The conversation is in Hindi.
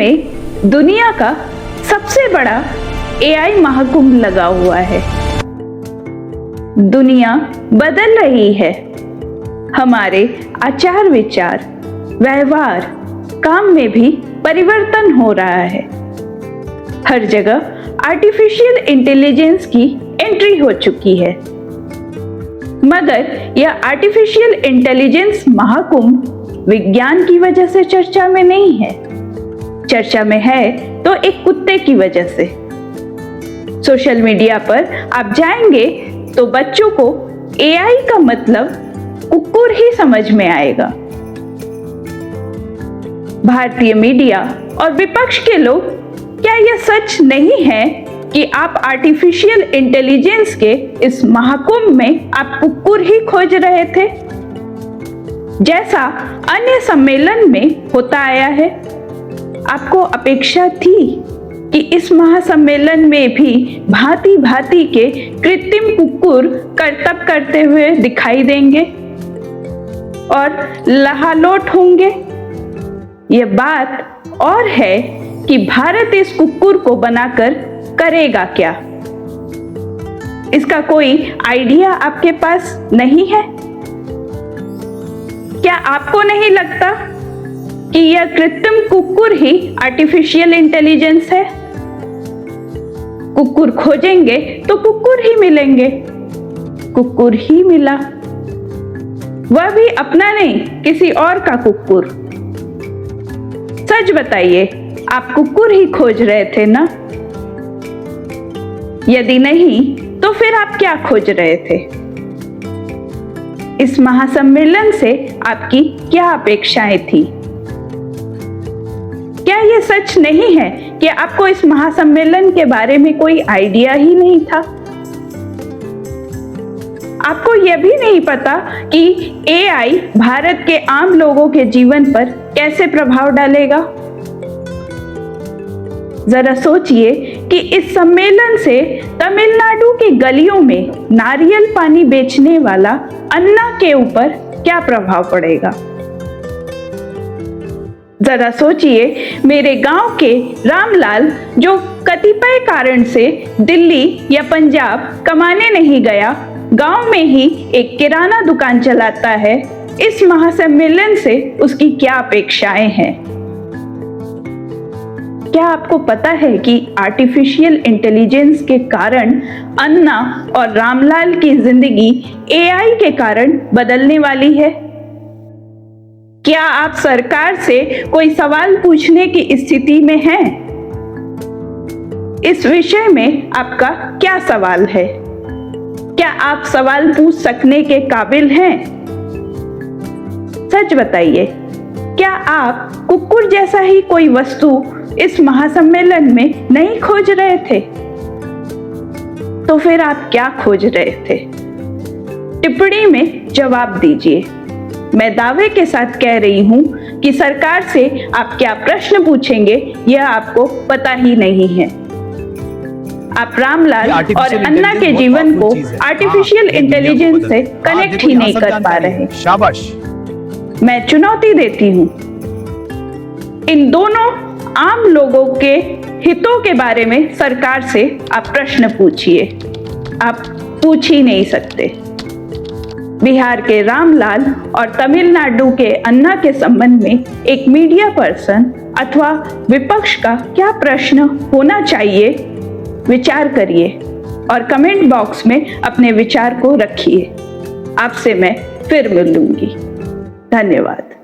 में दुनिया का सबसे बड़ा एआई महाकुंभ लगा हुआ है। दुनिया बदल रही है। हमारे आचार विचार, व्यवहार, काम में भी परिवर्तन हो रहा है। हर जगह आर्टिफिशियल इंटेलिजेंस की एंट्री हो चुकी है। मगर यह आर्टिफिशियल इंटेलिजेंस महाकुंभ विज्ञान की वजह से चर्चा में नहीं है। चर्चा में है तो एक कुत्ते की वजह से। सोशल मीडिया पर आप जाएंगे तो बच्चों को एआई का मतलब कुक्कुर ही समझ में आएगा। भारतीय मीडिया और विपक्ष के लोग, क्या यह सच नहीं है कि आप आर्टिफिशियल इंटेलिजेंस के इस महाकुंभ में आप कुक्कुर ही खोज रहे थे, जैसा अन्य सम्मेलन में होता आया है? आपको अपेक्षा थी कि इस महासम्मेलन में भी भांति भांति के कृत्रिम कुक्कुर करतब करते हुए दिखाई देंगे और लहालोट होंगे। यह बात और है कि भारत इस कुक्कुर को बनाकर करेगा क्या? इसका कोई आइडिया आपके पास नहीं है? क्या आपको नहीं लगता कि यह कृत्रिम कुक्कुर ही आर्टिफिशियल इंटेलिजेंस है? कुक्कुर खोजेंगे तो कुक्कुर ही मिलेंगे। कुक्कुर ही मिला, वह भी अपना नहीं, किसी और का कुक्कुर। सच बताइए, आप कुक्कुर ही खोज रहे थे ना? यदि नहीं तो फिर आप क्या खोज रहे थे? इस महासम्मेलन से आपकी क्या अपेक्षाएं थी? क्या यह सच नहीं है कि आपको इस महासम्मेलन के बारे में कोई आइडिया ही नहीं था? आपको यह भी नहीं पता कि एआई भारत के आम लोगों के जीवन पर कैसे प्रभाव डालेगा? जरा सोचिए कि इस सम्मेलन से तमिलनाडु की गलियों में नारियल पानी बेचने वाला अन्ना के ऊपर क्या प्रभाव पड़ेगा? जरा सोचिए मेरे गांव के रामलाल, जो कतिपय कारण से दिल्ली या पंजाब कमाने नहीं गया, गांव में ही एक किराना दुकान चलाता है। इस महासम्मेलन से उसकी क्या अपेक्षाएं हैं? क्या आपको पता है कि आर्टिफिशियल इंटेलिजेंस के कारण अन्ना और रामलाल की जिंदगी एआई के कारण बदलने वाली है? क्या आप सरकार से कोई सवाल पूछने की स्थिति में हैं? इस विषय में आपका क्या सवाल है? क्या आप सवाल पूछ सकने के काबिल हैं? सच बताइए, क्या आप कुक्कुर जैसा ही कोई वस्तु इस महासम्मेलन में नहीं खोज रहे थे? तो फिर आप क्या खोज रहे थे? टिप्पणी में जवाब दीजिए। मैं दावे के साथ कह रही हूं कि सरकार से आप क्या प्रश्न पूछेंगे यह आपको पता ही नहीं है। आप रामलाल और अन्ना के जीवन को आर्टिफिशियल इंटेलिजेंस से कनेक्ट ही नहीं कर पा रहे। शाबाश। मैं चुनौती देती हूं, इन दोनों आम लोगों के हितों के बारे में सरकार से आप प्रश्न पूछिए। आप पूछ ही नहीं सकते। बिहार के रामलाल और तमिलनाडु के अन्ना के संबंध में एक मीडिया पर्सन अथवा विपक्ष का क्या प्रश्न होना चाहिए? विचार करिए और कमेंट बॉक्स में अपने विचार को रखिए। आपसे मैं फिर मिलूंगी। धन्यवाद।